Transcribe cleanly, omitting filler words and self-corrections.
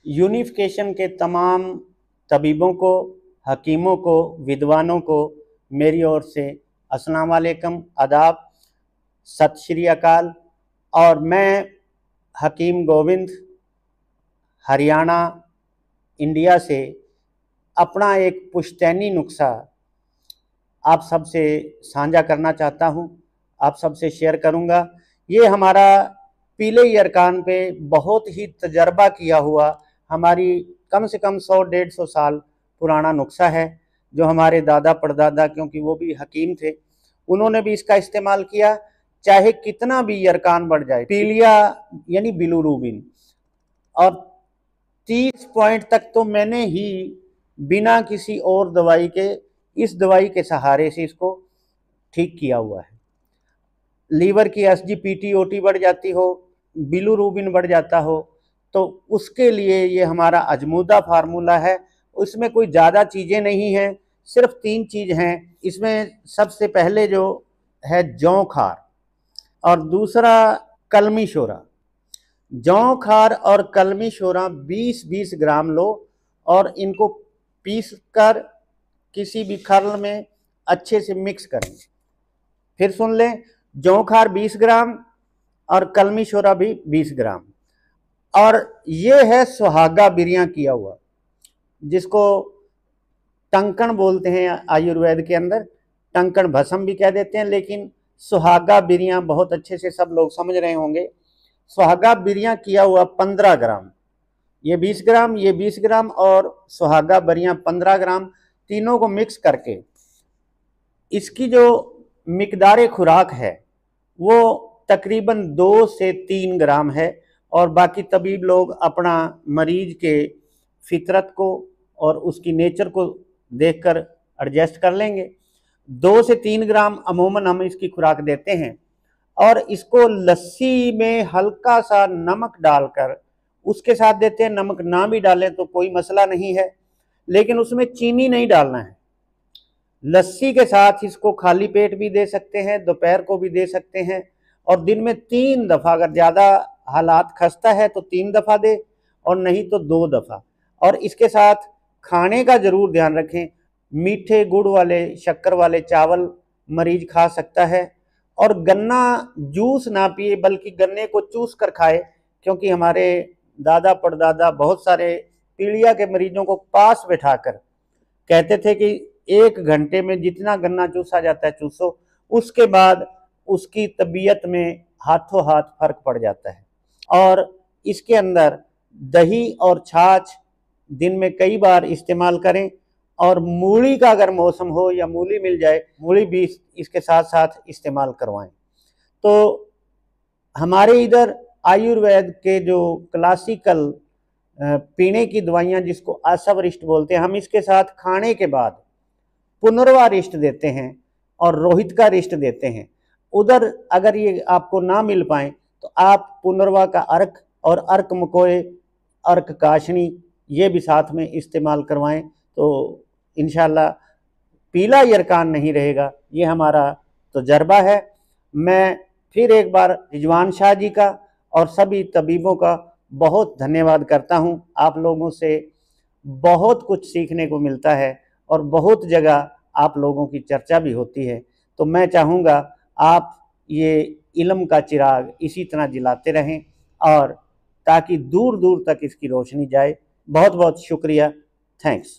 Unification के तमाम तबीबों को, हकीमों को, विद्वानों को मेरी ओर से अस्सलाम वालेकुम, आदाब, सत श्री अकाल। और मैं हकीम गोविंद, हरियाणा, इंडिया से अपना एक पुश्तैनी नुस्खा आप सबसे साझा करना चाहता हूं, आप सबसे शेयर करूंगा। ये हमारा पीले अरकान पे बहुत ही तजर्बा किया हुआ, हमारी कम से कम 100-150 साल पुराना नुस्खा है, जो हमारे दादा परदादा, क्योंकि वो भी हकीम थे, उन्होंने भी इसका इस्तेमाल किया। चाहे कितना भी अरकान बढ़ जाए, पीलिया यानी बिलुरूबिन, और 30 पॉइंट तक तो मैंने ही बिना किसी और दवाई के, इस दवाई के सहारे से इसको ठीक किया हुआ है। लीवर की SGPT-OT बढ़ जाती हो, बिलुरूबिन बढ़ जाता हो, तो उसके लिए ये हमारा अजमूदा फार्मूला है। उसमें कोई ज़्यादा चीज़ें नहीं हैं, सिर्फ 3 चीज़ हैं इसमें। सबसे पहले जो है जौ खार, और दूसरा कलमी शोरा। जौ खार और कलमी शोरा 20-20 ग्राम लो और इनको पीस कर किसी भी खर्ल में अच्छे से मिक्स करें। फिर सुन लें, जौ खार 20 ग्राम और कलमी शोरा भी 20 ग्राम। और ये है सुहागा बिरियां किया हुआ, जिसको टंकण बोलते हैं आयुर्वेद के अंदर, टंकण भस्म भी कह देते हैं, लेकिन सुहागा बिरियां बहुत अच्छे से सब लोग समझ रहे होंगे। सुहागा बिरियां किया हुआ 15 ग्राम, ये 20 ग्राम, ये 20 ग्राम, और सुहागा बिरियां 15 ग्राम, तीनों को मिक्स करके इसकी जो मिकदार खुराक है वो तकरीबन 2 से 3 ग्राम है। और बाकी तबीब लोग अपना मरीज के फितरत को और उसकी नेचर को देखकर एडजस्ट कर लेंगे। 2 से 3 ग्राम अमूमन हम इसकी खुराक देते हैं, और इसको लस्सी में हल्का सा नमक डालकर उसके साथ देते हैं। नमक ना भी डालें तो कोई मसला नहीं है, लेकिन उसमें चीनी नहीं डालना है। लस्सी के साथ इसको खाली पेट भी दे सकते हैं, दोपहर को भी दे सकते हैं, और दिन में 3 दफ़ा, अगर ज़्यादा हालात खस्ता है तो 3 दफ़ा दे, और नहीं तो 2 दफ़ा। और इसके साथ खाने का ज़रूर ध्यान रखें, मीठे गुड़ वाले, शक्कर वाले चावल मरीज खा सकता है। और गन्ना जूस ना पिए, बल्कि गन्ने को चूस कर खाए, क्योंकि हमारे दादा परदादा बहुत सारे पीलिया के मरीजों को पास बैठाकर कहते थे कि 1 घंटे में जितना गन्ना चूसा जाता है चूसो, उसके बाद उसकी तबीयत में हाथों हाथ फर्क पड़ जाता है। और इसके अंदर दही और छाछ दिन में कई बार इस्तेमाल करें, और मूली का अगर मौसम हो या मूली मिल जाए, मूली भी इसके साथ साथ इस्तेमाल करवाएं। तो हमारे इधर आयुर्वेद के जो क्लासिकल पीने की दवाइयाँ, जिसको आसवरिष्ट बोलते हैं, हम इसके साथ खाने के बाद पुनर्वा रिष्ट देते हैं और रोहित का रिष्ट देते हैं। उधर अगर ये आपको ना मिल पाए तो आप पुनर्वा का अर्क और अर्क मकोए, अर्क काशनी, ये भी साथ में इस्तेमाल करवाएं, तो इंशाल्लाह पीला अरकान नहीं रहेगा। ये हमारा तजर्बा है। मैं फिर एक बार रिजवान शाह जी का और सभी तबीबों का बहुत धन्यवाद करता हूं। आप लोगों से बहुत कुछ सीखने को मिलता है, और बहुत जगह आप लोगों की चर्चा भी होती है। तो मैं चाहूँगा आप ये इल्म का चिराग इसी तरह जलाते रहें, और ताकि दूर दूर तक इसकी रोशनी जाए। बहुत बहुत शुक्रिया, थैंक्स।